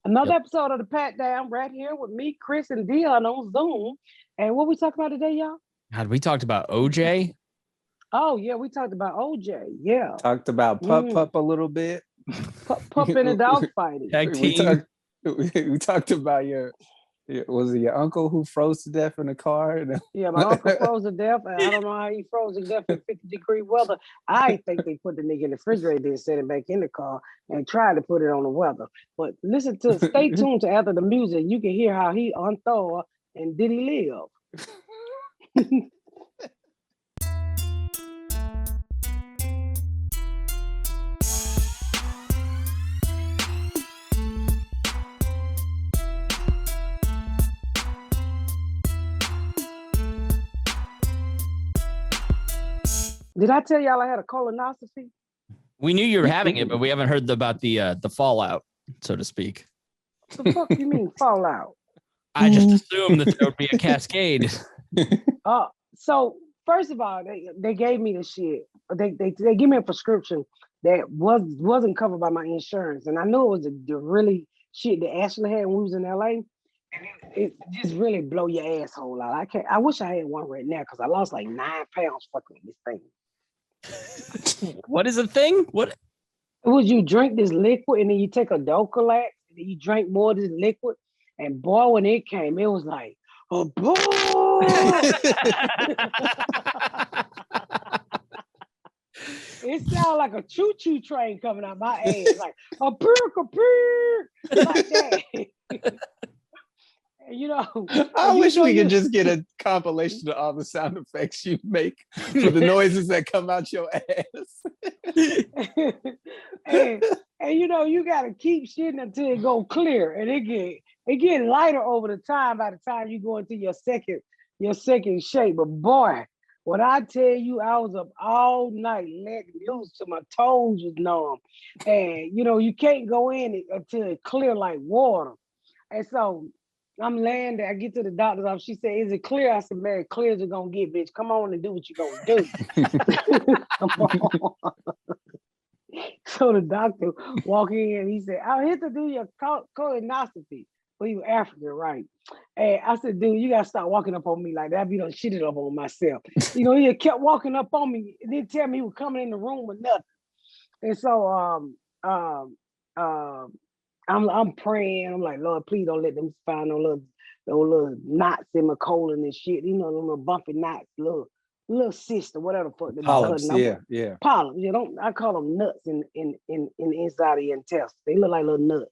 Another Yep. episode of the Pat Down right here with me, Chris, and Dion on Zoom. And what we talking about today, y'all? God, we talked about OJ. Oh yeah, we talked about OJ. Yeah, Talked about pup a little bit. pup in a dog fighting. Tag we team. we talked about was it your uncle who froze to death in the car? Yeah, my uncle froze to death, and I don't know how he froze to death in 50-degree weather. I think they put the nigga in the refrigerator and set him back in the car and tried to put it on the weather. But stay tuned to after the music. You can hear how he unthaw and did he live. Did I tell y'all I had a colonoscopy? We knew you were having it, but we haven't heard about the fallout, so to speak. The fuck you mean fallout? I just assumed that there would be a cascade. So first of all, they gave me the shit. They gave me a prescription that wasn't covered by my insurance, and I knew it was the really shit that Ashley had when we was in LA. And it just really blow your asshole out. I wish I had one right now because I lost like 9 pounds fucking with this thing. What is a thing? What? It was you drink this liquid and then you take a Docalax and then you drink more of this liquid. And boy, when it came, it was like, oh boy. It sounded like a choo-choo train coming out my ass, like a purr, like that. You know, I wish we could just get a compilation of all the sound effects you make for the noises that come out your ass. and you know, you gotta keep shitting until it go clear, and it get lighter over the time. By the time you go into your second shape, but boy, when I tell you, I was up all night, letting loose till my toes was numb, and you know, you can't go in it until it clear like water, and so. I'm laying there. I get to the doctor's office. She said, "Is it clear?" I said, "Man, clear as it's gonna get, bitch. Come on and do what you're gonna do." Come on. So the doctor walked in and he said, "I'm here to do your colonoscopy." Well, you African, right? And I said, "Dude, you gotta stop walking up on me like that. I be done shitted up on myself." You know, he kept walking up on me. He didn't tell me he was coming in the room or nothing. And so I'm praying. I'm like, Lord, please don't let them find no little knots in my colon and shit. You know, them little bumpy knots, little cyst or whatever the fuck they Polyps, yeah. Polyps. You don't. I call them nuts in the inside of your intestines. They look like little nuts.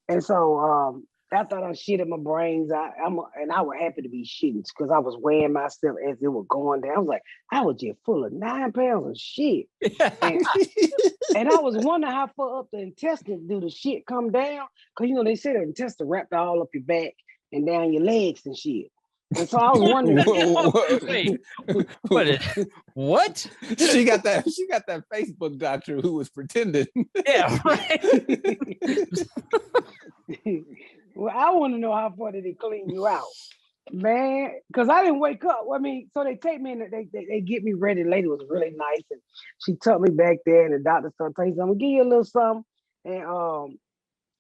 And so after I shit in my brains, I was happy to be shitting because I was weighing myself as it was going down. I was like, I was just full of 9 pounds of shit. And I was wondering how far up the intestines do the shit come down. Because, you know, they say the intestine wrapped all up your back and down your legs and shit. And so I was wondering. Wait, what? She got that Facebook doctor who was pretending. Yeah, right. Well, I want to know how far did it clean you out, man? Because I didn't wake up. I mean, so they take me and they get me ready. The lady was really nice, and she took me back there, and the doctor started telling me, "I'm gonna give you a little something."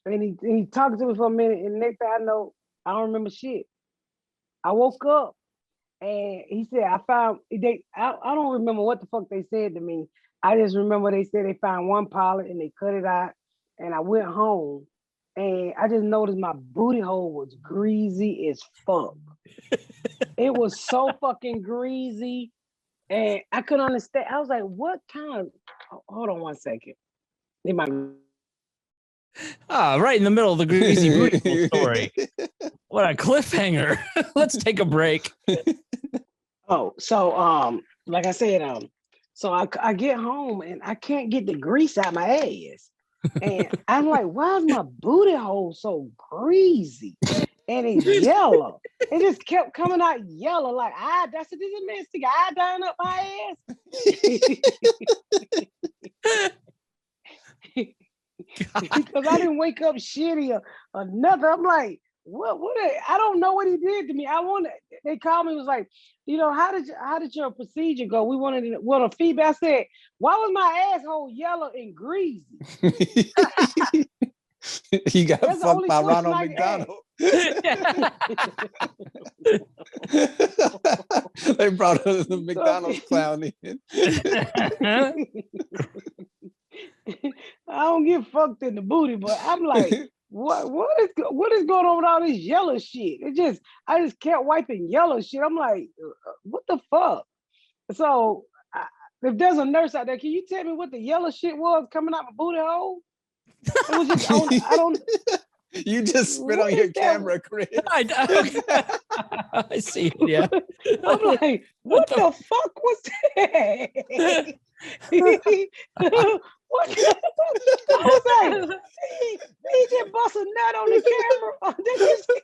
And he talked to me for a minute, and next thing I know, I don't remember shit. I woke up, and he said, "I don't remember what the fuck they said to me. I just remember they said they found one polyp and they cut it out, and I went home." And I just noticed my booty hole was greasy as fuck. It was so fucking greasy. And I couldn't understand. I was like, what kind of... Hold on one second. Right in the middle of the greasy booty hole story. What a cliffhanger. Let's take a break. So like I said, so I get home and I can't get the grease out my ass. And I'm like, why is my booty hole so greasy? And it's yellow. It just kept coming out yellow. Like, that's this is man stick iodine up my ass. Because I didn't wake up shitty or nothing. I'm like, I don't know what he did to me. They called me, was like, you know, how did your procedure go? We wanted a feedback. I said, why was my asshole yellow and greasy? You got That's the fucked only by question Ronald I can McDonald. They brought the McDonald's clown in. I don't get fucked in the booty, but I'm like, what is going on with all this yellow shit? I just kept wiping yellow shit. I'm like, what the fuck? So if there's a nurse out there, can you tell me what the yellow shit was coming out my booty hole? It was just I don't. You just spit What on your is that? camera, Chris. I see. Yeah. I'm like, what the fuck was that? What the, I was like, he just bust a nut on the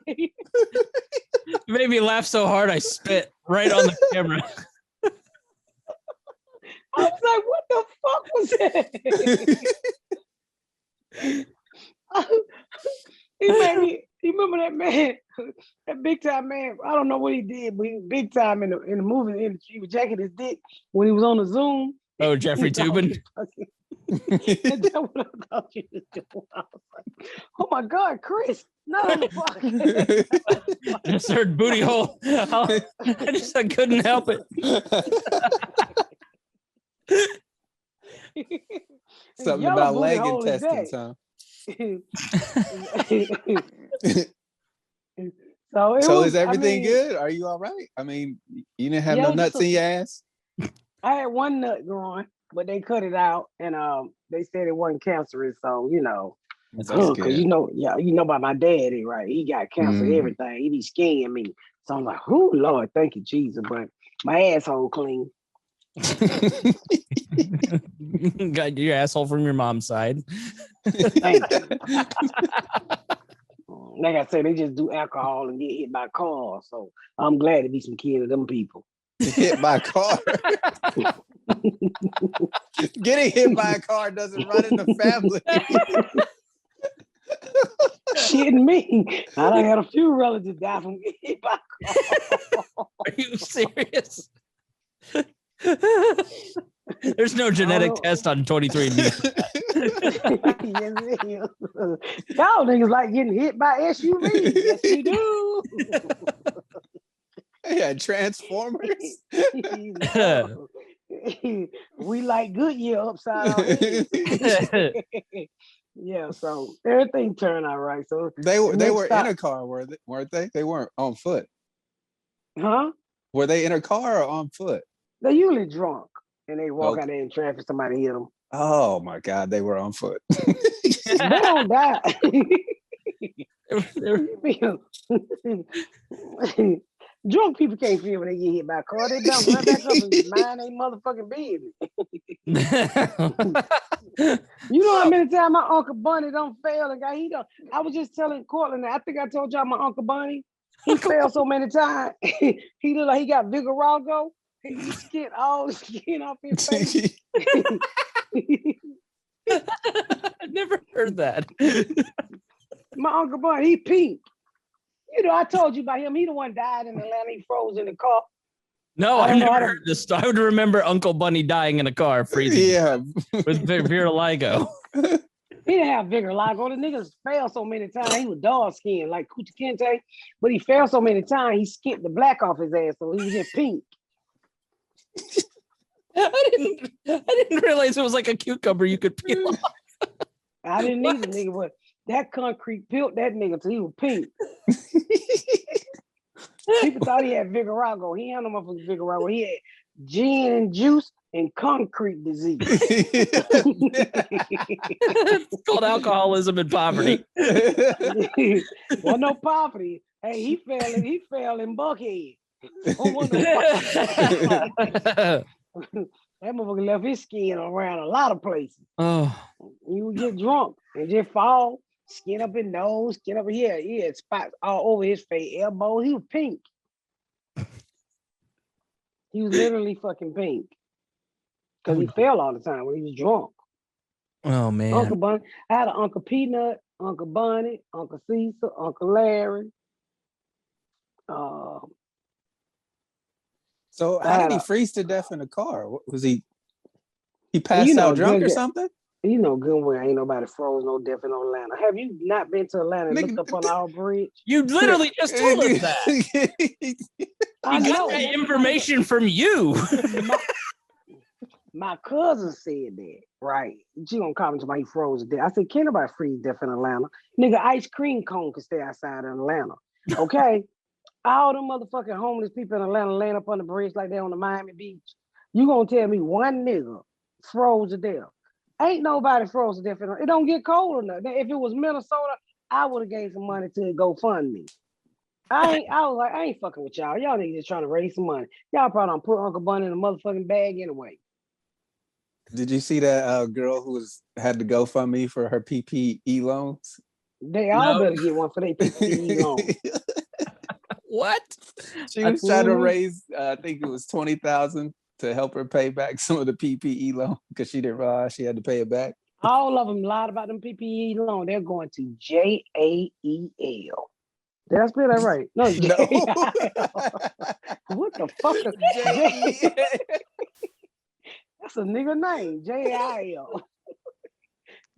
camera. Made me laugh so hard I spit right on the camera. I was like, what the fuck was that? He made me. You remember that man, that big time man? I don't know what he did, but he was big time in the movie industry. He was jacking his dick when he was on the Zoom. Oh, Jeffrey Toobin. That's what I thought you was doing. I was like, oh my God, Chris, not on the podcast. I just heard booty hole. I couldn't help it. Something Yellow about booty leg hole is intestines, that. huh? So is everything good? Are you all right? I mean, you didn't have no nuts in your ass? I had one nut growing, but they cut it out, and they said it wasn't cancerous. So because you know about my daddy, right? He got cancer, everything. He be scaring me. So I'm like, oh Lord, thank you, Jesus. But my asshole clean. Got your asshole from your mom's side. Thank you. Like I said, they just do alcohol and get hit by cars. So I'm glad to be some kid of them people. Hit by a car. Getting hit by a car doesn't run in the family. Shitting me. I done had a few relatives die from getting hit by a car. Are you serious? There's no genetic test on 23andMe. Yes, y'all niggas like getting hit by SUVs. Yes, you do. Yeah, Transformers. We like Goodyear upside our heads. Yeah, so everything turned out right. So they were in a car, weren't they? They weren't on foot. Huh? Were they in a car or on foot? They're usually drunk and they walk out there in traffic, somebody hit them. Oh my God, they were on foot. They don't die. Drunk people can't feel when they get hit by a car. They bounce right back up and mind their motherfucking business. You know how many times my Uncle Bunny don't fail and I was just telling Cortland, I think I told y'all my Uncle Bunny, he failed so many times. He looked like he got Vigarago. He skinned all the skin off his face. I never heard that. My Uncle Bunny, he pink. You know, I told you about him. He the one died in Atlanta. He froze in the car. No, I've never heard this. I would remember Uncle Bunny dying in a car, freezing. Yeah, with vitiligo. He didn't have vitiligo. The niggas fell so many times. He was dark skinned like Kucha Kente, but he fell so many times he skipped the black off his ass, so he was just pink. I didn't realize it was like a cucumber you could peel off. I didn't either, nigga, but that concrete peeled that nigga till he was pink. People thought he had Vigarago. He had no motherfucking Vigarago. He had gin and juice and concrete disease. It's called alcoholism and poverty. Well, no poverty. Hey, he fell in Buckhead. That motherfucker left his skin around a lot of places. Oh, He would get drunk and just fall, skin up his nose, skin up here. He had spots all over his face, elbow. He was pink. He was literally fucking pink. Because he fell all the time when he was drunk. Oh man. Uncle Bunny. I had an Uncle Peanut, Uncle Bunny, Uncle Cecil, Uncle Larry. So how did he freeze to death in the car? What was he passed out drunk or something? You know good well ain't nobody froze no death in Atlanta. Have you not been to Atlanta and looked up on our bridge? You literally just told us that. He I got know. that That's information from you. my cousin said that, right? She gonna comment to my he froze to death. I said, can't nobody freeze death in Atlanta. Nigga, ice cream cone can stay outside in Atlanta. Okay? All them motherfucking homeless people in Atlanta laying up on the bridge like they on the Miami Beach. You gonna tell me one nigga froze to death? Ain't nobody froze to death. It don't get cold enough. If it was Minnesota, I would have gave some money to GoFundMe. I was like, I ain't fucking with y'all. Y'all niggas just trying to raise some money. Y'all probably don't put Uncle Bunny in a motherfucking bag anyway. Did you see that girl who had to GoFundMe for her PPE loans? They all better get one for their PPE loan. What? She was trying to raise, I think it was $20,000 to help her pay back some of the PPE loan because she didn't realize she had to pay it back. All of them lied about them PPE loan. They're going to Jael. Did I spell that right? No, Jael. What the fuck is Jael? That's a nigga name. Jael.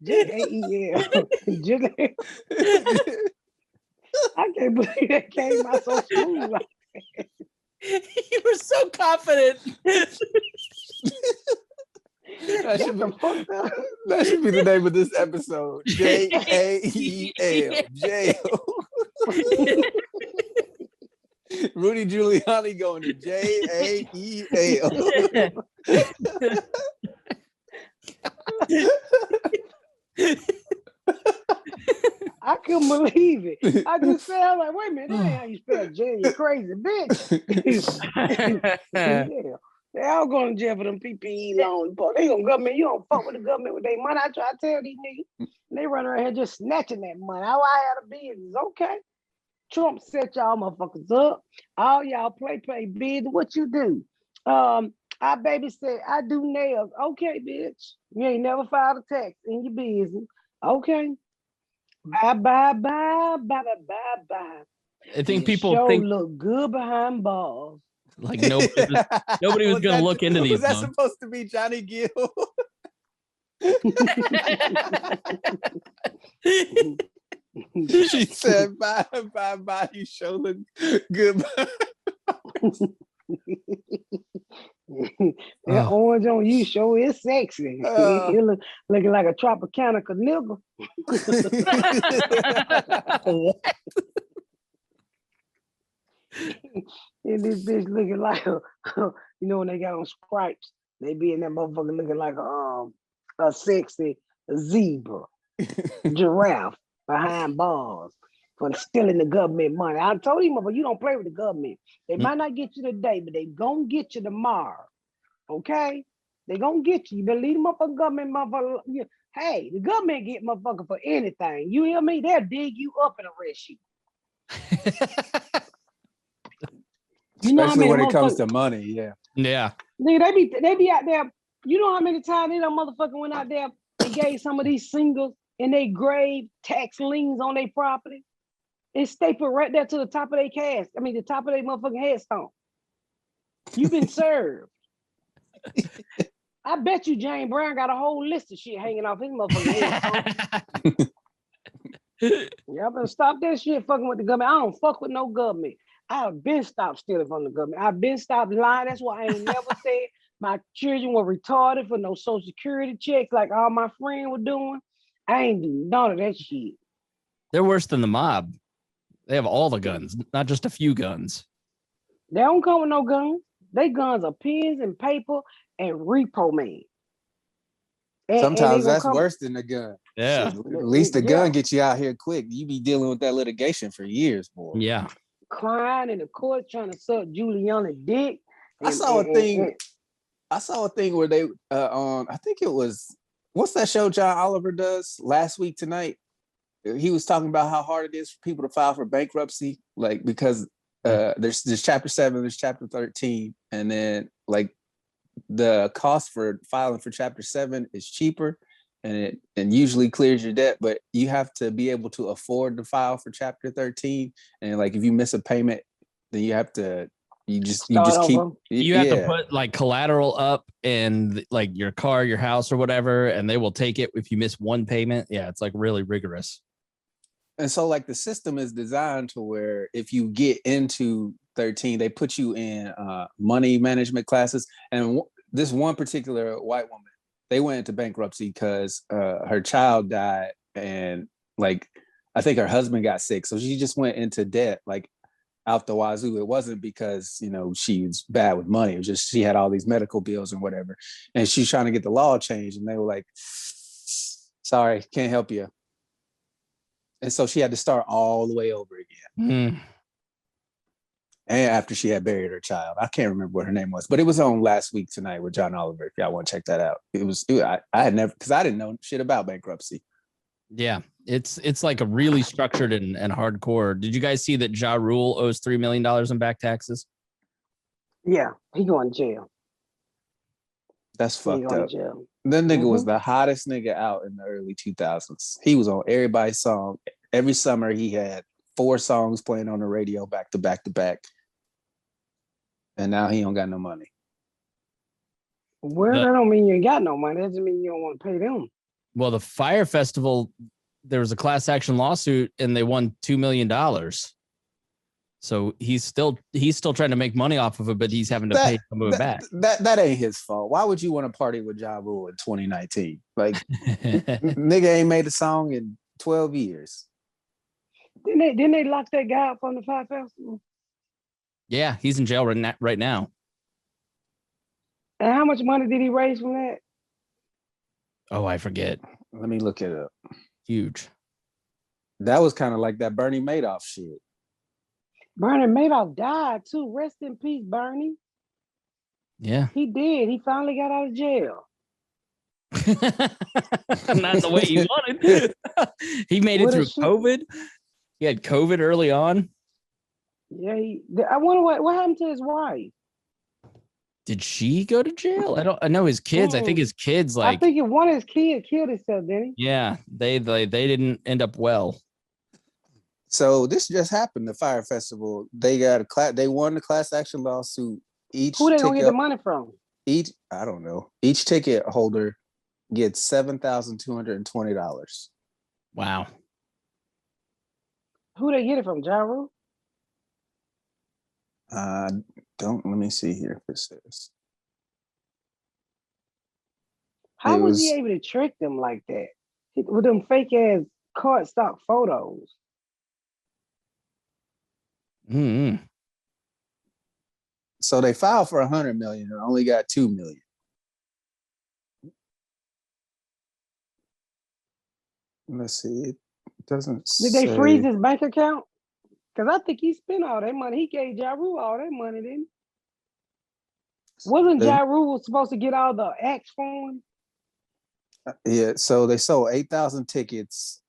Jael. I can't believe that came out so smooth. You were so confident. That should be the name of this episode. Jael. Jael. Rudy Giuliani going to Jael. I couldn't believe it. I just said, I was like, wait a minute, that ain't how you spell J, you crazy bitch. Yeah. They all going to jail for them PPE loans. Boy, they gonna government, you don't fuck with the government with their money. I try to tell these niggas, they run around here just snatching that money. How I had a business, okay? Trump set y'all motherfuckers up. All y'all play business. What you do? I babysit, I do nails. Okay, bitch. You ain't never filed a tax in your business. Okay. Bye. I think people think look good behind bars. Like nobody was going to look into these. Was that supposed to be Johnny Gill? She said, bye. You show look good. That orange on you sure is sexy. You looking like a Tropicana nigga. And this bitch looking like when they got on stripes, they be in that motherfucker looking like a sexy zebra, giraffe behind bars for stealing the government money. I told him, but you don't play with the government. They might not get you today, but they gonna get you tomorrow. Okay? They gonna get you. You better leave them up on government, motherfucker. Hey, the government get motherfucker for anything. You hear me? They'll dig you up and arrest you. Especially when it comes to money, yeah. Yeah. Nigga, they be out there. You know how many times they done motherfucker went out there and gave some of these singles and they grave tax liens on their property? It's stapled right there to the top of their cast. I mean, the top of their motherfucking headstone. You've been served. I bet you James Brown got a whole list of shit hanging off his motherfucking headstone. Y'all better stop that shit fucking with the government. I don't fuck with no government. I've been stopped stealing from the government. I've been stopped lying. That's why I ain't never said my children were retarded for no social security checks like all my friends were doing. I ain't do none of that shit. They're worse than the mob. They have all the guns, not just a few guns. They don't come with no guns. They guns are pens and paper and repo man. Sometimes that's worse than the gun. Yeah. Shit, at least the gun gets you out here quick. You be dealing with that litigation for years, boy. Yeah. Crying in the court trying to suck Giuliani dick. I saw a thing where they I think it was, what's that show John Oliver does, Last Week Tonight? He was talking about how hard it is for people to file for bankruptcy, like because there's chapter 7, there's chapter 13, and then like the cost for filing for chapter 7 is cheaper and usually clears your debt, but you have to be able to afford to file for chapter 13. And like if you miss a payment, then you have to You just keep. over. You have to put like collateral up and like your car, your house, or whatever, and they will take it if you miss one payment. Yeah, it's like really rigorous. And so like the system is designed to where if you get into 13, they put you in money management classes. And this one particular white woman, they went into bankruptcy because her child died, and like I think her husband got sick, so she just went into debt like out the wazoo. It wasn't because she's bad with money. It was just she had all these medical bills and whatever, and she's trying to get the law changed, and they were like, "Sorry, can't help you." And so she had to start all the way over again. And after she had buried her child, I can't remember what her name was, but it was on Last Week Tonight with John Oliver. If y'all want to check that out, I had never, because I didn't know shit about bankruptcy. Yeah, it's like a really structured and hardcore. Did you guys see that Ja Rule owes $3 million in back taxes? Yeah, he going to jail. That's fucked up. That nigga was the hottest nigga out in the early 2000s. He was on everybody's song. Every summer he had 4 songs playing on the radio back to back to back. And now he don't got no money. Well, that don't mean you ain't got no money. That doesn't mean you don't want to pay them. Well, the Fire Festival, there was a class action lawsuit and they won $2 million. So he's still trying to make money off of it, but he's having to pay some of it back. That ain't his fault. Why would you want to party with Ja Rule in 2019? Like, nigga ain't made a song in 12 years. Didn't they lock that guy up from the Fire Festival? Yeah, he's in jail right now. And how much money did he raise from that? Oh, I forget. Let me look it up. Huge. That was kind of like that Bernie Madoff shit. Bernie Madoff died too. Rest in peace, Bernie. Yeah. He did. He finally got out of jail. Not the way he wanted. He made it through COVID. He had COVID early on. Yeah. I wonder what happened to his wife. Did she go to jail? I know his kids. I think his kids I think one of his kids killed himself, didn't he? Yeah. They didn't end up well. So this just happened. The Fire Festival. They won the class action lawsuit. Who they gonna get the money from? I don't know. Each ticket holder gets $7,220. Wow. Who they get it from? Ja Rule? Let me see here if it says. How was he able to trick them like that with them fake ass cardstock photos? Mm-hmm. So they filed for 100 million and only got 2 million. Let's see. It doesn't. Did they freeze his bank account? Because I think he spent all that money. He gave Ja Rule all that money, didn't he? Wasn't Ja Rule supposed to get all the acts for him? Yeah. So they sold 8,000 tickets.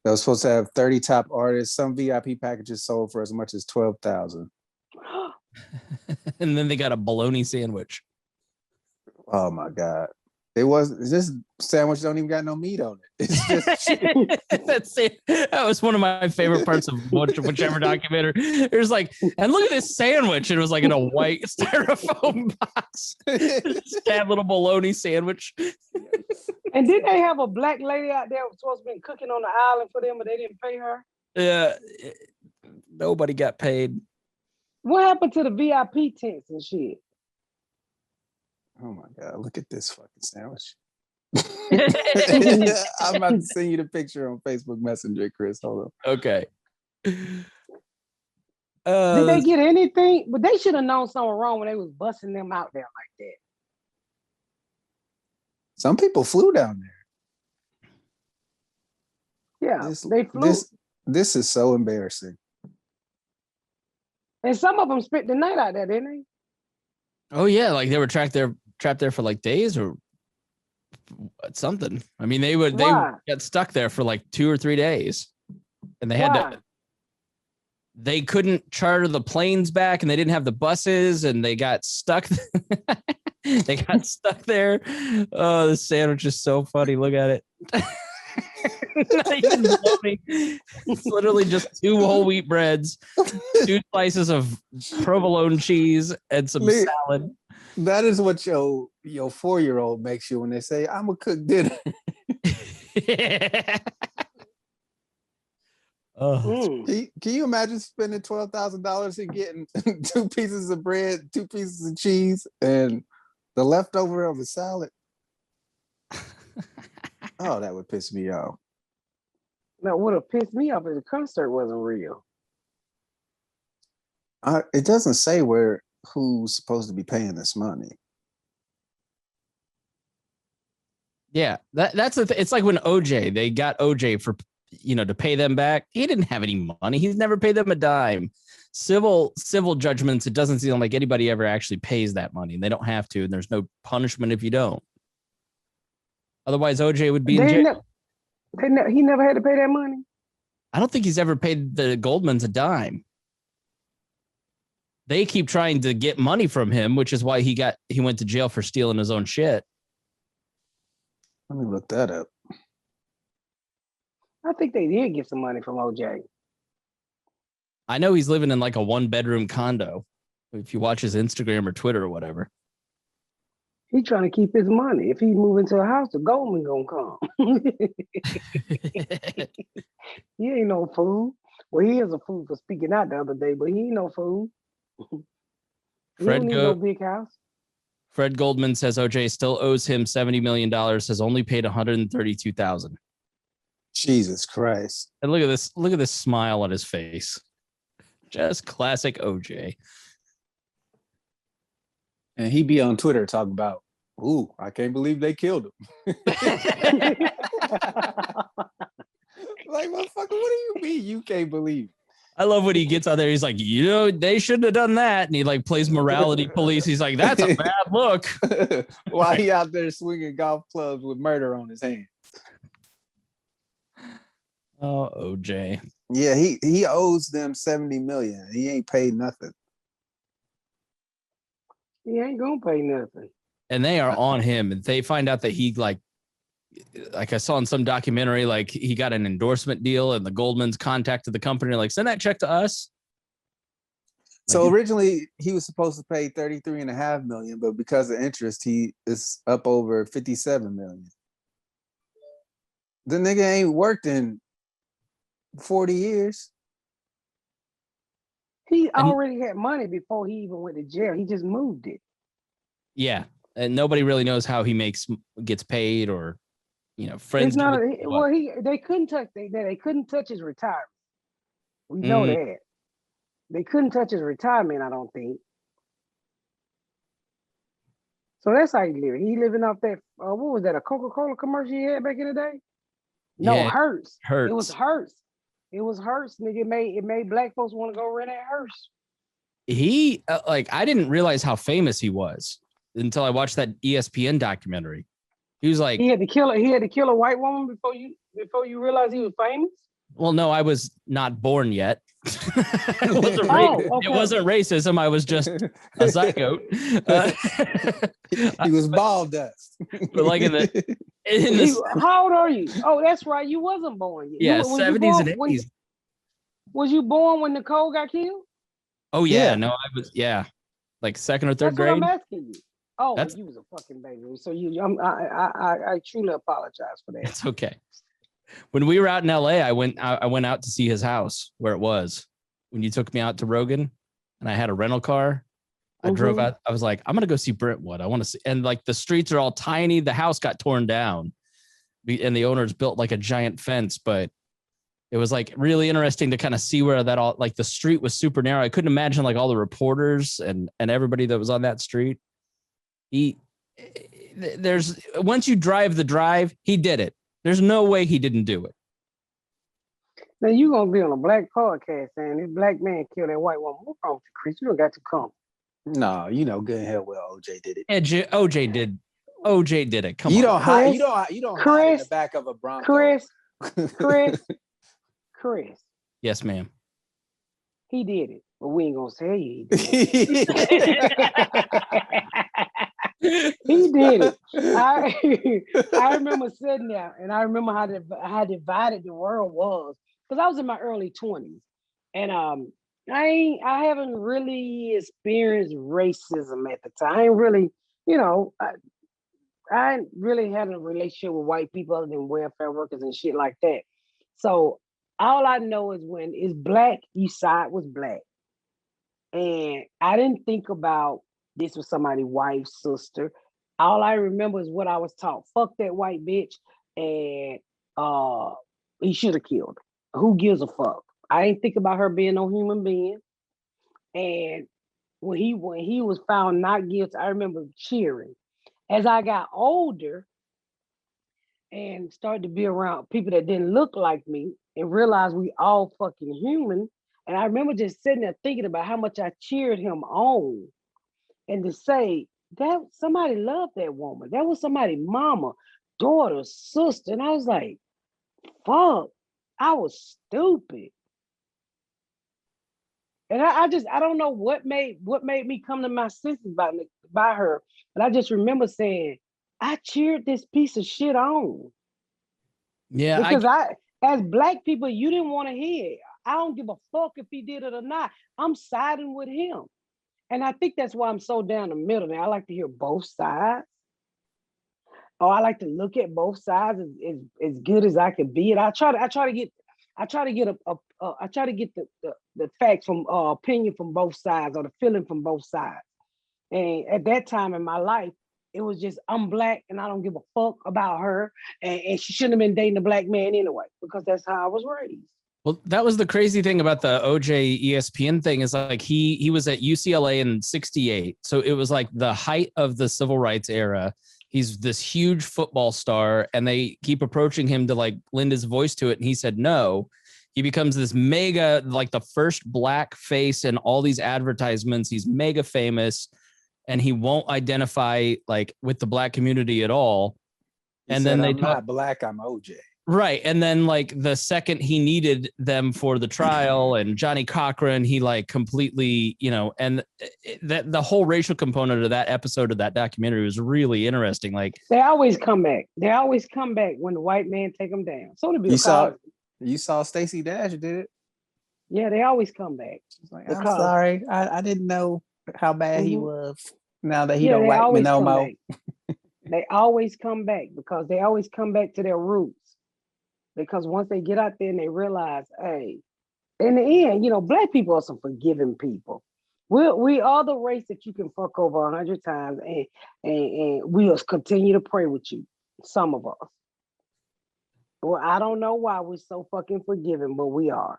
They were supposed to have 30 top artists. Some VIP packages sold for as much as 12,000. And then they got a bologna sandwich. Oh my God. This sandwich don't even got no meat on it. It's just That's it. That was one of my favorite parts of whichever documentary. It was like, and look at this sandwich. It was like in a white styrofoam box. Sad little bologna sandwich. And didn't they have a black lady out there who was supposed to be cooking on the island for them, but they didn't pay her? Yeah. Nobody got paid. What happened to the VIP tents and shit? Oh my God, look at this fucking sandwich. I'm about to send you the picture on Facebook Messenger, Chris. Hold on. Okay. Did they get anything? But they should have known something wrong when they was busting them out there like that. Some people flew down there. Yeah, they flew. This is so embarrassing. And some of them spent the night out there, didn't they? Oh yeah, like they were trapped there for like days or something. I mean, they got stuck there for like 2 or 3 days, and they had they couldn't charter the planes back, and they didn't have the buses, and they got stuck. They got stuck there. Oh, the sandwich is so funny. Look at it. Not even bologna. It's literally just 2 whole wheat breads, 2 slices of provolone cheese, and some salad. That is what your 4-year-old makes you when they say, "I'm gonna cook dinner." Can you imagine spending $12,000 and getting 2 pieces of bread, 2 pieces of cheese, and the leftover of a salad? Oh, that would piss me off. Now, what would have pissed me off if the concert wasn't real. It doesn't say who's supposed to be paying this money. Yeah, that's the it's like when OJ, they got OJ for to pay them back. He didn't have any money. He's never paid them a dime. Civil judgments, it doesn't seem like anybody ever actually pays that money. They don't have to, and there's no punishment if you don't. Otherwise, OJ would be in jail. He never had to pay that money. I don't think he's ever paid the Goldmans a dime. They keep trying to get money from him, which is why he went to jail for stealing his own shit. Let me look that up. I think they did get some money from OJ. I know he's living in like a 1-bedroom condo. If you watch his Instagram or Twitter or whatever. He's trying to keep his money. If he move into a house, the Goldman gonna come. He ain't no fool. Well, he is a fool for speaking out the other day, but he ain't no fool. He don't need no big house. Fred Goldman says OJ still owes him $70 million, has only paid $132,000. Jesus Christ. And look at this smile on his face. Just classic OJ. And he be on Twitter talking about, "Ooh, I can't believe they killed him." Like, motherfucker, what do you mean you can't believe? I love when he gets out there. He's like, they shouldn't have done that. And he like plays morality police. He's like, that's a bad look. While he out there swinging golf clubs with murder on his hands. Oh, OJ. Yeah, he owes them $70 million. He ain't paid nothing. He ain't gonna pay nothing. And they are on him. And they find out that he like I saw in some documentary, like he got an endorsement deal and the Goldmans contacted the company like, send that check to us. So originally he was supposed to pay $33.5 million, but because of interest, he is up over $57 million. The nigga ain't worked in 40 years. He already had money before he even went to jail. He just moved it. Yeah. And nobody really knows how he gets paid or, friends. They couldn't touch they couldn't touch his retirement. We know that. They couldn't touch his retirement, I don't think. So that's how he living. He living off that, what was that, a Coca-Cola commercial he had back in the day? No, yeah, Hertz. Hertz. It was Hertz. It was Hertz, nigga. It made black folks want to go rent at Hertz. He, I didn't realize how famous he was until I watched that ESPN documentary. He was like, he had to kill a white woman before you realized he was famous. Well, no, I was not born yet. It wasn't racism. I was just a zygote. He was ball dust. But like how old are you? Oh, that's right. You wasn't born yet. Yeah, 70s and 80s. Was you born when Nicole got killed? Oh yeah, no, I was like second or third grade. What I'm asking you. Oh, you was a fucking baby. So I truly apologize for that. It's okay. When we were out in LA, I went out to see his house where it was. When you took me out to Rogan, and I had a rental car, I drove out. I was like, I'm gonna go see Brentwood. I want to see, and like the streets are all tiny. The house got torn down, and the owners built like a giant fence. But it was like really interesting to kind of see where that all, like the street was super narrow. I couldn't imagine like all the reporters and everybody that was on that street. Once you drive the drive, he did it. There's no way he didn't do it. Now you gonna be on a black podcast saying this black man killed that white woman. What's wrong with you, Chris? You don't got to come. No, good and hell well OJ did it. OJ did it. Come on. You don't hide in the back of a Bronco. Chris. Yes, ma'am. He did it, but we ain't gonna say he did it. He did it. I remember sitting there, and I remember how divided the world was, because I was in my early 20s, and I haven't really experienced racism at the time. I ain't really, I ain't really had a relationship with white people other than welfare workers and shit like that. So all I know is when it's black, you side was black. And I didn't think about this was somebody's wife, sister. All I remember is what I was taught. Fuck that white bitch. And he should have killed her. Who gives a fuck? I didn't think about her being no human being. And when he was found not guilty, I remember cheering. As I got older and started to be around people that didn't look like me and realized we all fucking human. And I remember just sitting there thinking about how much I cheered him on, and to say that somebody loved that woman. That was somebody's mama, daughter, sister. And I was like, fuck, I was stupid. And I don't know what made me come to my senses by her. But I just remember saying, I cheered this piece of shit on. Yeah. Because as black people, you didn't want to hear it. I don't give a fuck if he did it or not. I'm siding with him. And I think that's why I'm so down the middle now. I like to hear both sides. Or I like to look at both sides as good as I can be. And I try to get the facts from opinion from both sides, or the feeling from both sides. And at that time in my life, it was just, I'm black and I don't give a fuck about her. And she shouldn't have been dating a black man anyway, because that's how I was raised. Well, that was the crazy thing about the OJ ESPN thing, is like he was at UCLA in '68. So it was like the height of the civil rights era. He's this huge football star, and they keep approaching him to like lend his voice to it. And he said no. He becomes this mega, like the first black face in all these advertisements. He's mega famous, and he won't identify like with the black community at all. And then I'm not black, I'm OJ. Right. And then like the second he needed them for the trial and Johnny Cochran, he like completely, and that the whole racial component of that episode of that documentary was really interesting. Like they always come back. They always come back when the white man take them down. So to be you saw Stacey Dash did it. Yeah, they always come back. Like, I'm sorry, I didn't know how bad he was. Now that he don't like me no more. They always come back because they always come back to their roots. Because once they get out there and they realize, hey, in the end, black people are some forgiving people. We are the race that you can fuck over 100 times, and we'll continue to pray with you. Some of us. Well, I don't know why we're so fucking forgiving, but we are.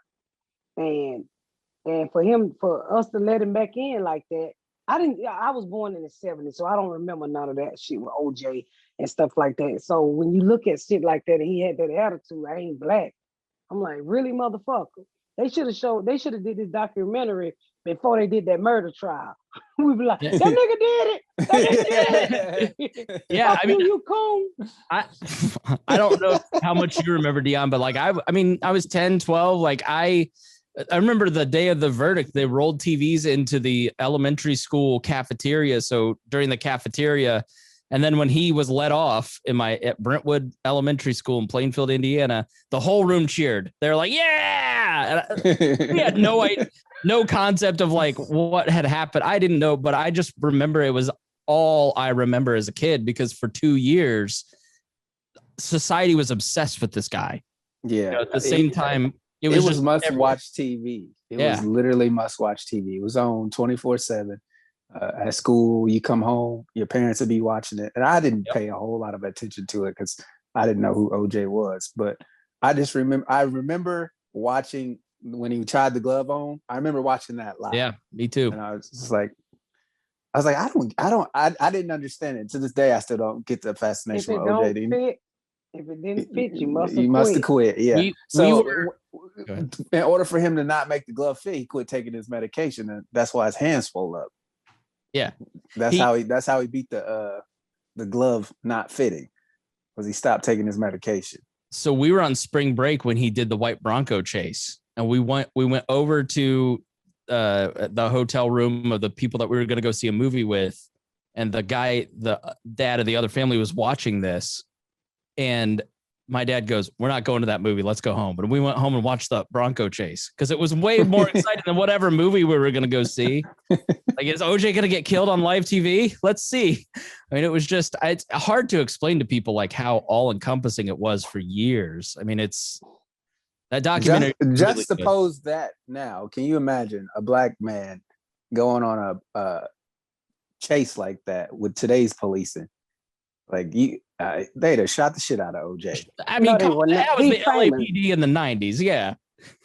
And for us to let him back in like that, I was born in the 70s, so I don't remember none of that shit with OJ and stuff like that. So when you look at shit like that and he had that attitude, I ain't black. I'm like, really, motherfucker? They should have did this documentary before they did that murder trial. We be like, that nigga did it. That nigga did it. Yeah, I mean, you cool. I don't know how much you remember, Dion, but like I was 10, 12, like I remember the day of the verdict, they rolled TVs into the elementary school cafeteria. So during the cafeteria, and then when he was let off at Brentwood Elementary School in Plainfield, Indiana, the whole room cheered. They're like, yeah. We had no concept of like what had happened. I didn't know, but I just remember it was all I remember as a kid, because for 2 years, society was obsessed with this guy. Yeah. At the same time, it was must watch TV. It was literally must watch TV. It was on 24/7. At school, you come home, your parents would be watching it. And I didn't pay a whole lot of attention to it because I didn't know who OJ was. But I just remember watching when he tried the glove on. I remember watching that live. Yeah, me too. And I was just like, I didn't understand it. To this day, I still don't get the fascination with OJ. If it didn't fit, you must have quit. Yeah. In order for him to not make the glove fit, he quit taking his medication, and that's why his hands swelled up. Yeah, that's how he beat the glove not fitting, was he stopped taking his medication. So we were on spring break when he did the white Bronco chase, and we went over to the hotel room of the people that we were going to go see a movie with, and the dad of the other family was watching this, and my dad goes, "We're not going to that movie. Let's go home." But we went home and watched the Bronco chase because it was way more exciting than whatever movie we were going to go see. Like, is OJ going to get killed on live TV? Let's see. I mean, it was just, it's hard to explain to people like how all encompassing it was for years. I mean, it's that documentary. Just suppose that now, can you imagine a black man going on a chase like that with today's policing? Like they'd have shot the shit out of OJ. I mean, that was the LAPD in the 90s. Yeah.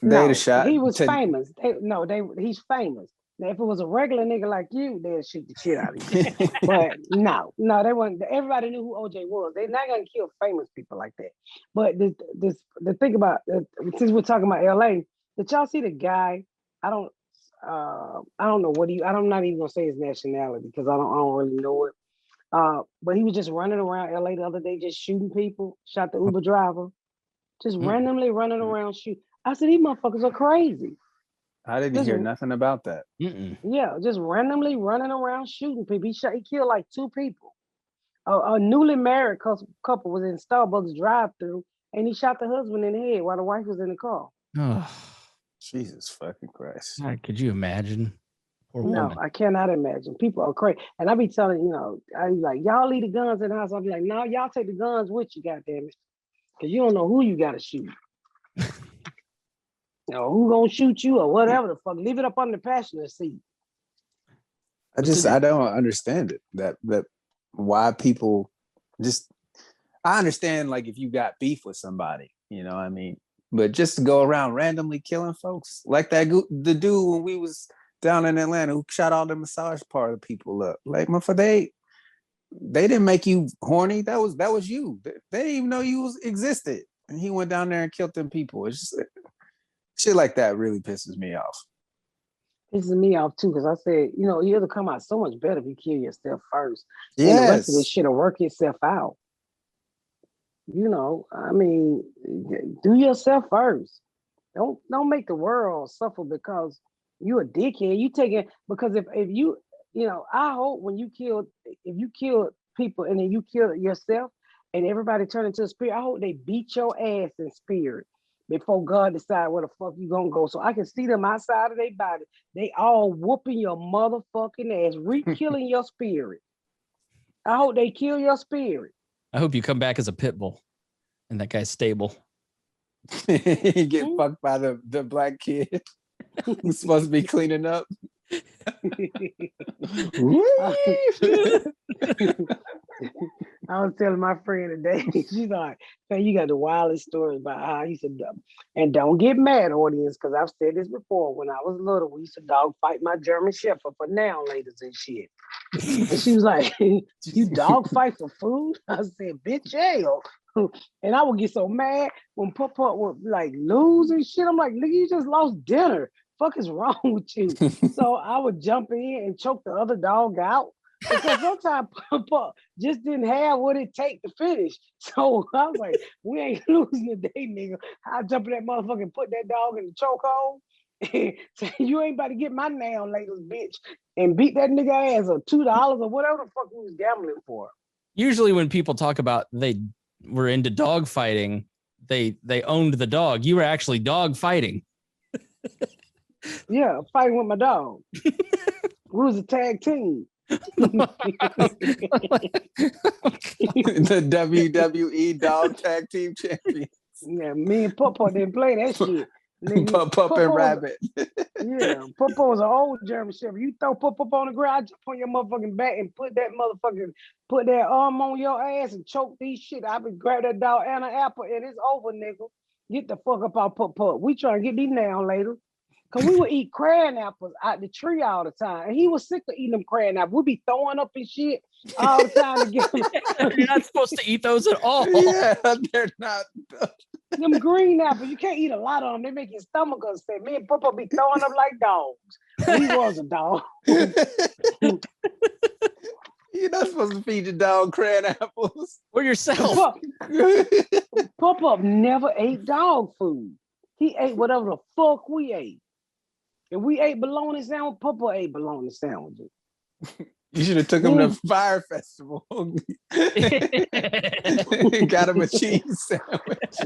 They'd have shot. He was famous. He's famous. Now, if it was a regular nigga like you, they'd shoot the shit out of you. But no, they weren't. Everybody knew who OJ was. They're not gonna kill famous people like that. But the thing about since we're talking about LA, did y'all see the guy? I don't know I'm not even gonna say his nationality because I don't really know it. But he was just running around LA the other day, just shooting people. Shot the Uber driver, just randomly running around shooting. I said, these motherfuckers are crazy. I didn't hear nothing about that. Yeah, just randomly running around shooting people. He killed like 2 people. A newly married couple was in Starbucks drive-through, and he shot the husband in the head while the wife was in the car. Oh, Jesus fucking Christ! God, could you imagine? Poor woman. I cannot imagine. People are crazy, and I be telling I be like, y'all leave the guns in the house. I be like, no, y'all take the guns with you, goddammit, because you don't know who you got to shoot. Who gonna shoot you or whatever the fuck? Leave it up on the passenger seat. I don't understand it. That why people just. I understand like if you got beef with somebody, you know what I mean, but just to go around randomly killing folks like the dude when we was down in Atlanta who shot all the massage parlor people up. Like, motherfucker, they didn't make you horny. That was you. They didn't even know you existed, and he went down there and killed them people. It's just. Shit like that really pisses me off. Pisses me off too, because I said, you'll come out so much better if you kill yourself first. Yes. And the rest of this shit will work itself out. I mean, do yourself first. Don't make the world suffer because you a dickhead. You take it because if you, I hope if you kill people and then you kill yourself and everybody turn into a spirit, I hope they beat your ass in spirit before God decide where the fuck you gonna go. So I can see them outside of their body. They all whooping your motherfucking ass, re-killing your spirit. I hope they kill your spirit. I hope you come back as a pit bull and that guy's stable. Get fucked by the black kid who's supposed to be cleaning up. I was telling my friend today, she's like, "Man, you got the wildest stories about how I used to, and don't get mad, audience, because I've said this before. When I was little, we used to dog fight my German Shepherd for now laters and shit." And she was like, "You dog fight for food?" I said, "Bitch, hell." And I would get so mad when Pop would like lose and shit. I'm like, "Nigga, you just lost dinner. Fuck is wrong with you?" So I would jump in and choke the other dog out. Because sometimes Papa just didn't have what it take to finish. So I was like, we ain't losing today, nigga. I jump in that motherfucker and put that dog in the chokehold. Say, you ain't about to get my nail laters, bitch. And beat that nigga ass or $2 or whatever the fuck we was gambling for. Usually when people talk about they were into dog fighting, they owned the dog. You were actually dog fighting. Yeah, fighting with my dog. We was a tag team. The WWE Dog Tag Team Champions. Yeah, me and Papa didn't play that shit. Pup and Rabbit. Yeah, Papa was an old German Shepherd. You throw Papa on the ground, I jump on your motherfucking back and put that arm on your ass and choke these shit. I would grab that dog and an apple and it's over, nigga. Get the fuck up out Papa. We trying to get these now later. Cause we would eat crayon apples out the tree all the time. And he was sick of eating them crayon apples. We'd be throwing up and shit all the time to get them. You're not supposed to eat those at all. Yeah, they're not. Them green apples, you can't eat a lot of them. They make your stomach upset. Me and Papa be throwing up like dogs. He was a dog. You're not supposed to feed your dog crayon apples. Or yourself. Papa never ate dog food. He ate whatever the fuck we ate. If we ate bologna sandwich, Papa ate bologna sandwiches. You should have took him to Fire Festival. Got him a cheese sandwich.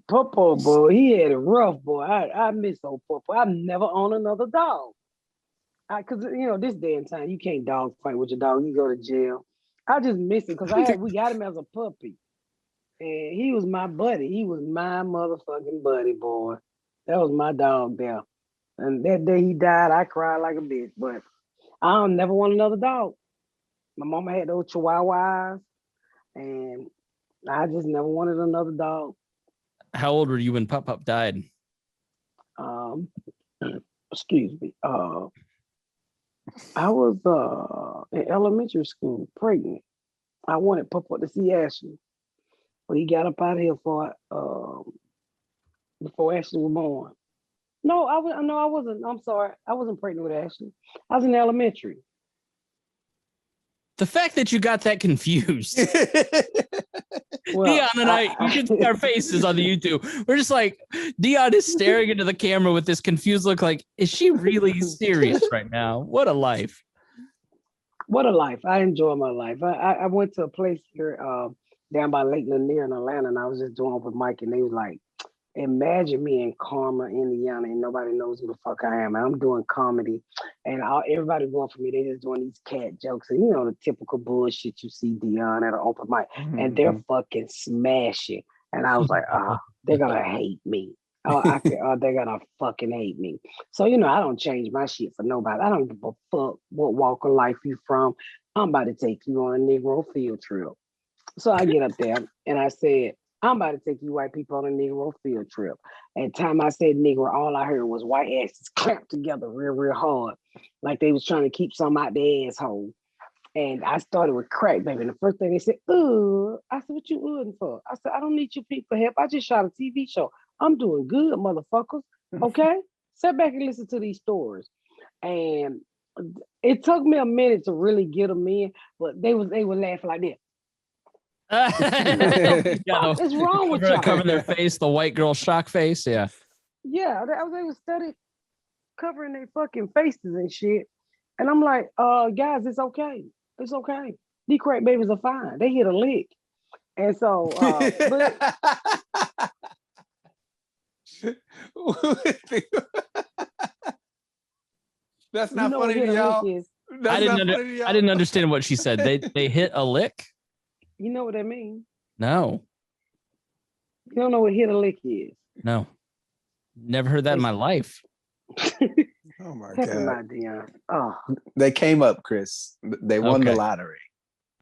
Popo, boy, he had it rough, boy. I miss old Popo. I've never owned another dog. Cause this day and time, you can't dog fight with your dog. You go to jail. I just miss him because we got him as a puppy. And he was my buddy. He was my motherfucking buddy, boy. That was my dog there. And that day he died, I cried like a bitch. But I don't never want another dog. My mama had those chihuahuas, and I just never wanted another dog. How old were you when Pop died? Excuse me. I was in elementary school, pregnant. I wanted Papa to see Ashley, but he got up out of here before Ashley was born. No, I wasn't. I'm sorry. I wasn't pregnant with Ashley. I was in elementary. The fact that you got that confused. Well, Dion and I, you can see our faces on the YouTube. We're just like, Dion is staring into the camera with this confused look like, is she really serious right now? What a life. What a life. I enjoy my life. I went to a place here down by Lake Lanier in Atlanta, and I was just doing open mic, and they was like, imagine me in Carmel, Indiana, and nobody knows who the fuck I am. And I'm doing comedy, and everybody going for me. They just doing these cat jokes, and the typical bullshit you see Dion at an open mic, and they're fucking smashing. And I was like, they're gonna hate me. They're gonna fucking hate me. So I don't change my shit for nobody. I don't give a fuck what walk of life you from. I'm about to take you on a Negro field trip. So I get up there and I said, I'm about to take you white people on a Negro field trip. And time I said Negro, all I heard was white asses clamped together real, real hard. Like they was trying to keep some out their asshole. And I started with crack, baby. And the first thing they said, I said, what you oohing for? I said, I don't need you people help. I just shot a TV show. I'm doing good, motherfuckers. Okay? Sit back and listen to these stories. And it took me a minute to really get them in, but they were laughing like this. What is wrong with y'all? Covering their face, the white girl shock face. Yeah. Yeah, I was able to study covering their fucking faces and shit. And I'm like, guys, it's okay. It's okay. These crack babies are fine. They hit a lick. And so that's not funny to y'all. I didn't understand what she said. They hit a lick. You know what that means? No. You don't know what hit a lick is? No. Never heard that in my life. Oh my God. Dion. Oh. They came up, Chris. They won the lottery.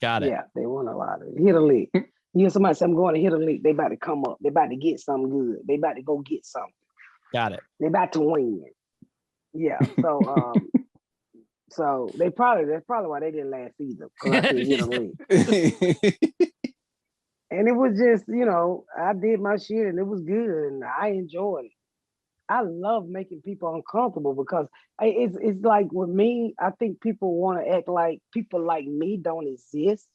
Got it. Yeah, they won a lottery. Hit a lick. You hear somebody say, I'm going to hit a lick. They about to come up. They about to get something good. They about to go get something. Got it. They about to win. Yeah. So so that's probably why they didn't laugh either. Because I said hit a lick. And it was just, I did my shit and it was good and I enjoyed it. I love making people uncomfortable because it's like with me, I think people want to act like people like me don't exist.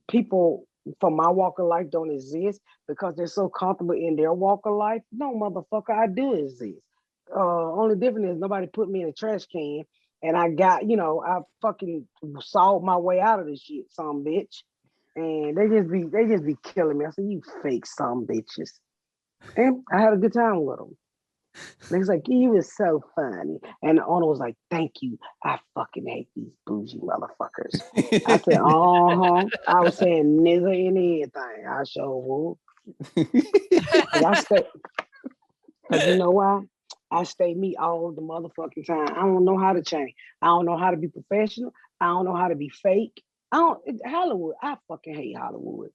People from my walk of life don't exist because they're so comfortable in their walk of life. No, motherfucker, I do exist. Only difference is nobody put me in a trash can and I got, I fucking sawed my way out of this shit, some bitch. And they just be killing me. I said, you fake some bitches. And I had a good time with them. They was like, you was so funny. And the owner was like, thank you. I fucking hate these bougie motherfuckers. I said, I was saying nigger in everything. I sure would. Because you know why? I stay me all the motherfucking time. I don't know how to change. I don't know how to be professional. I don't know how to be fake. Hollywood. I fucking hate Hollywood.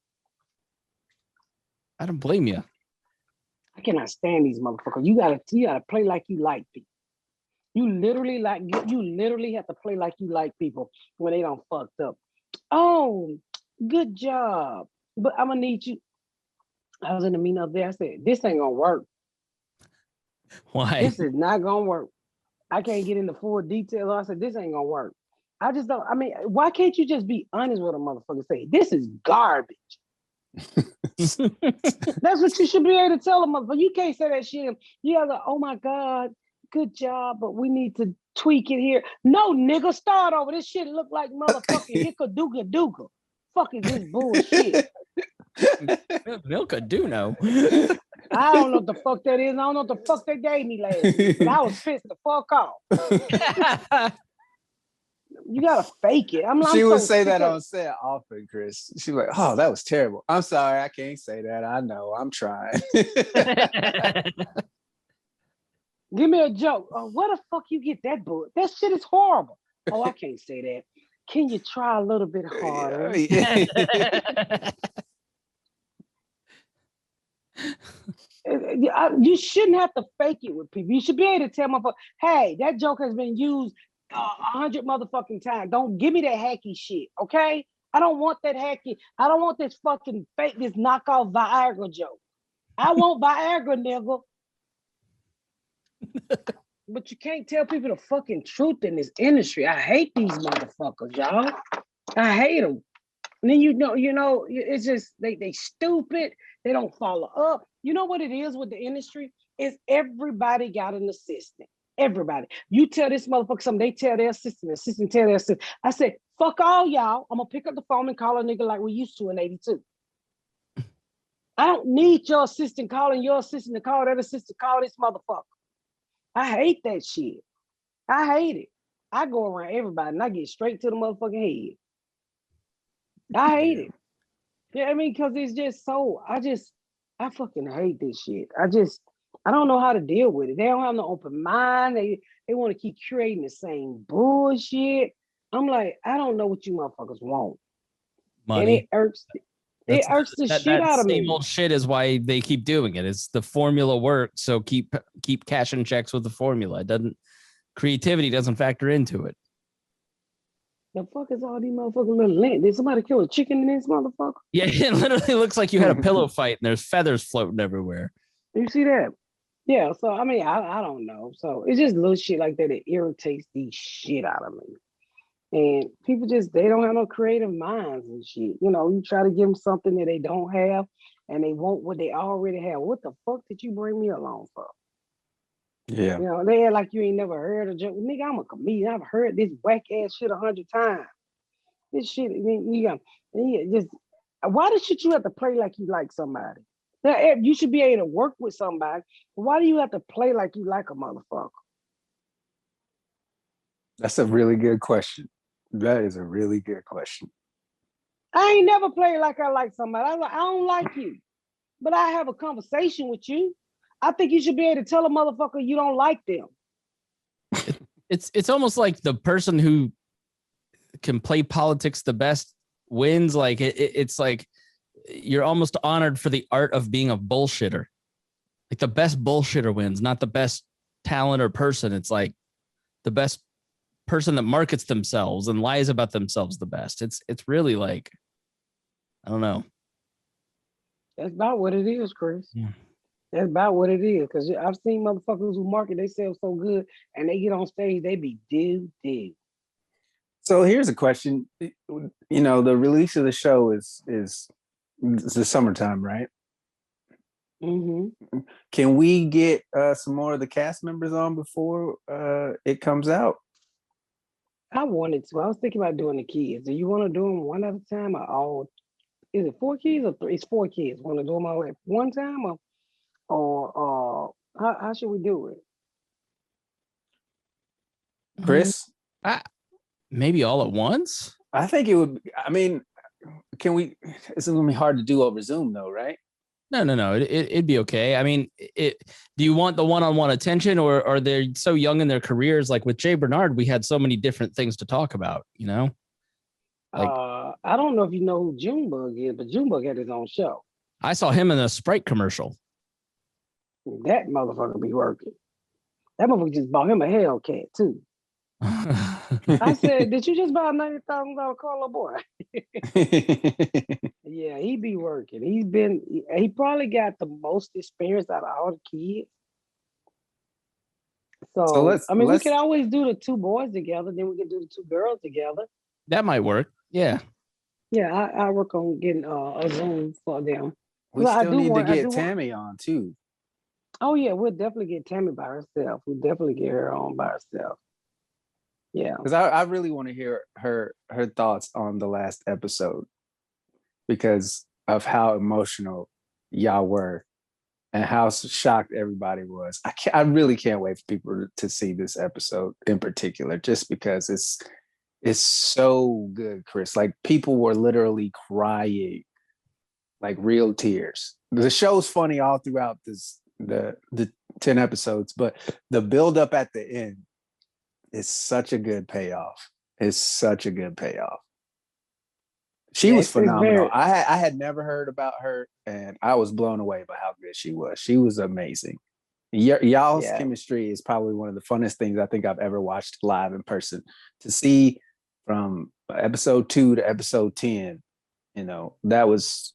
I don't blame you. I cannot stand these motherfuckers. You gotta play like you like people. You literally have to play like you like people when they don't fucked up. Oh, good job. But I'm gonna need you. I was in the meeting up there. I said, this ain't gonna work. Why? This is not gonna work. I can't get into full detail. I said, this ain't gonna work. I just don't. I mean, why can't you just be honest with a motherfucker? Say, this is garbage. That's what you should be able to tell a motherfucker. You can't say that shit. You have to, oh my God, good job, but we need to tweak it here. No, nigga, start over. This shit look like motherfucking hicka dooka. Fuck is this bullshit? Milka do know. I don't know what the fuck that is. I don't know what the fuck they gave me last week, but I was pissed the fuck off. You gotta fake it. She would so say that on set often, Chris. She was like, "Oh, that was terrible. I'm sorry, I can't say that. I know. I'm trying." Give me a joke. Oh, where the fuck you get that book? That shit is horrible. Oh, I can't say that. Can you try a little bit harder? You shouldn't have to fake it with people. You should be able to tell my hey, that joke has been used 100 motherfucking times. Don't give me that hacky shit, okay? I don't want that hacky. I don't want this fucking fake, this knockoff Viagra joke. I want Viagra, nigga. But you can't tell people the fucking truth in this industry. I hate these motherfuckers, y'all. I hate them. And then you know, it's just they stupid. They don't follow up. You know what it is with the industry? Is everybody got an assistant. Everybody. You tell this motherfucker something, they tell their assistant tell their assistant. I said, fuck all y'all. I'm gonna pick up the phone and call a nigga like we used to in 82. I don't need your assistant calling your assistant to call that assistant, call this motherfucker. I hate that shit. I hate it. I go around everybody and I get straight to the motherfucking head. I hate it. Yeah, I mean, because it's just so, I fucking hate this shit. I don't know how to deal with it. They don't have no open mind. They want to keep creating the same bullshit. I'm like, I don't know what you motherfuckers want. Money. And it irks the shit out of me. Same old shit is why they keep doing it. It's the formula works, so keep cashing checks with the formula. Creativity doesn't factor into it. The fuck is all these motherfucking little lint? Did somebody kill a chicken in this motherfucker? Yeah, it literally looks like you had a pillow fight and there's feathers floating everywhere. You see that? Yeah, so I mean, I don't know. So it's just little shit like that irritates the shit out of me. And people they don't have no creative minds and shit. You know, you try to give them something that they don't have and they want what they already have. What the fuck did you bring me along for? Yeah. You know, they act like you ain't never heard a joke. Nigga, I'm a comedian. I've heard this whack ass shit 100 times. This shit, I mean, why the shit you have to play like you like somebody? You should be able to work with somebody. Why do you have to play like you like a motherfucker? That's a really good question. That is a really good question. I ain't never played like I like somebody. I don't like you, but I have a conversation with you. I think you should be able to tell a motherfucker you don't like them. It's almost like the person who can play politics the best wins. Like it's like you're almost honored for the art of being a bullshitter. Like the best bullshitter wins, not the best talent or person. It's like the best person that markets themselves and lies about themselves the best. It's really like, I don't know. That's about what it is, Chris. Yeah. That's about what it is. Because I've seen motherfuckers who market themselves so good and they get on stage, they be do. So here's a question. You know, the release of the show is the summertime, right? Mm-hmm. Can we get some more of the cast members on before it comes out? I wanted to. I was thinking about doing the kids. Do you want to do them one at a time or all? Is it 4 kids or 3? It's 4 kids. Want to do them all at one time or how should we do it? Chris? Maybe all at once? I think it would. I mean, can we? It's gonna be hard to do over Zoom, though, right? No. It'd be okay. I mean, do you want the one-on-one attention, or are they so young in their careers? Like with Jay Bernard, we had so many different things to talk about. You know, like I don't know if you know who Junebug is, but Junebug had his own show. I saw him in a Sprite commercial. That motherfucker be working. That motherfucker just bought him a Hellcat too. I said, did you just buy a $90,000 car, little boy? Yeah, he be working. He probably got the most experience out of all the kids. So we could always do the 2 boys together, then we could do the 2 girls together. That might work. Yeah. Yeah, I work on getting a Zoom for them. We still need to get Tammy on too. Oh yeah, we'll definitely get Tammy by herself. We'll definitely get her on by herself. Yeah. Because I really want to hear her thoughts on the last episode because of how emotional y'all were and how shocked everybody was. I really can't wait for people to see this episode in particular, just because it's so good, Chris. Like people were literally crying, like real tears. The show's funny all throughout the 10 episodes, but the build up at the end is such a good payoff. It's such a good payoff. She was phenomenal. I had never heard about her, and I was blown away by how good she was. She was amazing. Y'all's chemistry is probably one of the funnest things I think I've ever watched live in person. To see from episode 2 to episode 10, that was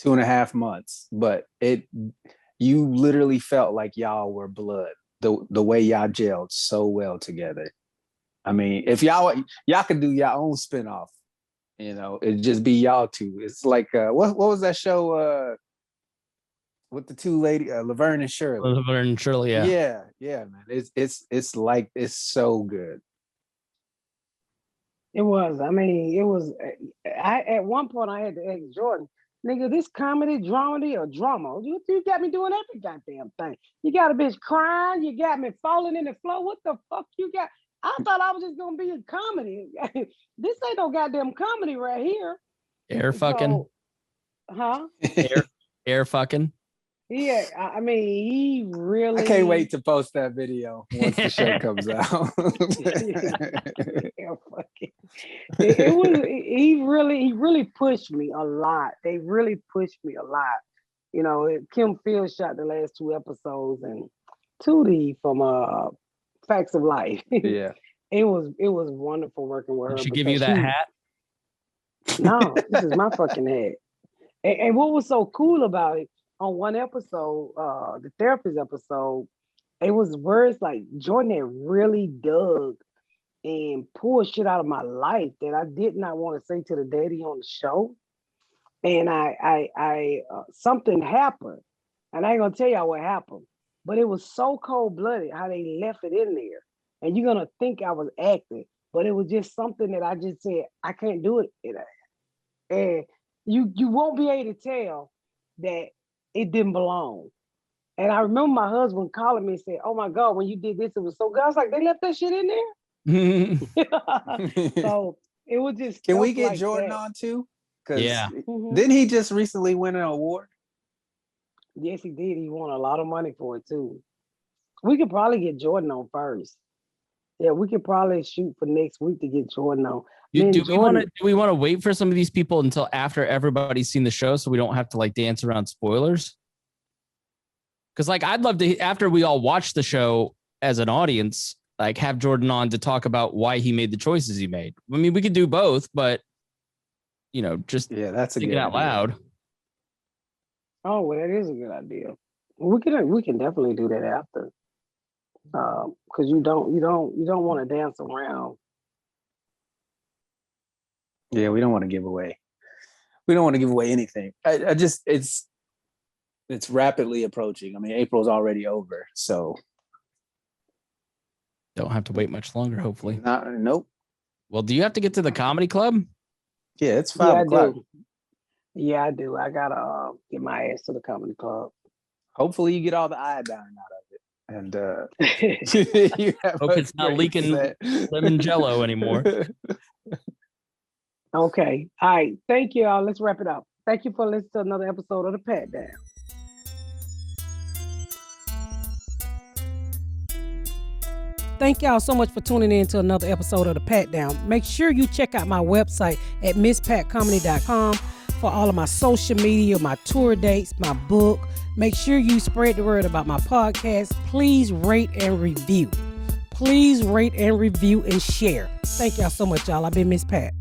2.5 months, but you literally felt like y'all were blood. The way y'all gelled so well together. I mean, if y'all could do your own spinoff, it'd just be y'all two. It's like what was that show with the two ladies, Laverne and Shirley? Laverne and Shirley, yeah, man. It's like it's so good. It was. I mean, it was. I at one point I had to ask Jordan, nigga, this comedy, dramedy, or drama? You got me doing every goddamn thing. You got a bitch crying. You got me falling in the floor. What the fuck you got? I thought I was just gonna be a comedy. This ain't no goddamn comedy right here. Air fucking. Huh? Air fucking. Yeah, I mean, he really. I can't wait to post that video once the show comes out. It was. He really pushed me a lot. They really pushed me a lot. Kim Fields shot the last 2 episodes, and Tootie from Facts of Life. Yeah, it was wonderful working with her. Did she give you that hat? No, this is my fucking hat. And what was so cool about it? On one episode, the therapist episode, it was words like Jordan had really dug and pulled shit out of my life that I did not want to say to the daddy on the show. And I something happened, and I ain't gonna tell y'all what happened, but it was so cold-blooded how they left it in there. And you're gonna think I was acting, but it was just something that I just said, I can't do it. And you won't be able to tell that it didn't belong. And I remember my husband calling me and said, "Oh my God, when you did this, it was so good." I was like, "They left that shit in there." So it was just. Can we get like Jordan on too? Yeah. Didn't he just recently win an award? Yes, he did. He won a lot of money for it too. We could probably get Jordan on first. Yeah, we could probably shoot for next week to get Jordan on. Do we want to wait for some of these people until after everybody's seen the show so we don't have to like dance around spoilers? Because like I'd love to, after we all watch the show as an audience, like have Jordan on to talk about why he made the choices he made. I mean, we could do both, but just that's thinking out loud. Oh, well, that is a good idea. We can definitely do that after. Because you don't want to dance around. Yeah, we don't want to give away. We don't want to give away anything. I just it's rapidly approaching. I mean, April's already over, so don't have to wait much longer. Hopefully, nope. Well, do you have to get to the comedy club? Yeah, it's 5 o'clock. Yeah, I do. I gotta get my ass to the comedy club. Hopefully, you get all the iodine out of it. And hope it's not leaking lemon jello anymore. Okay. All right. Thank you all. Let's wrap it up. Thank you for listening to another episode of The Pat Down. Thank y'all so much for tuning in to another episode of The Pat Down. Make sure you check out my website at misspatcomedy.com for all of my social media, my tour dates, my book. Make sure you spread the word about my podcast. Please rate and review. Please rate and review and share. Thank y'all so much, y'all. I've been Miss Pat.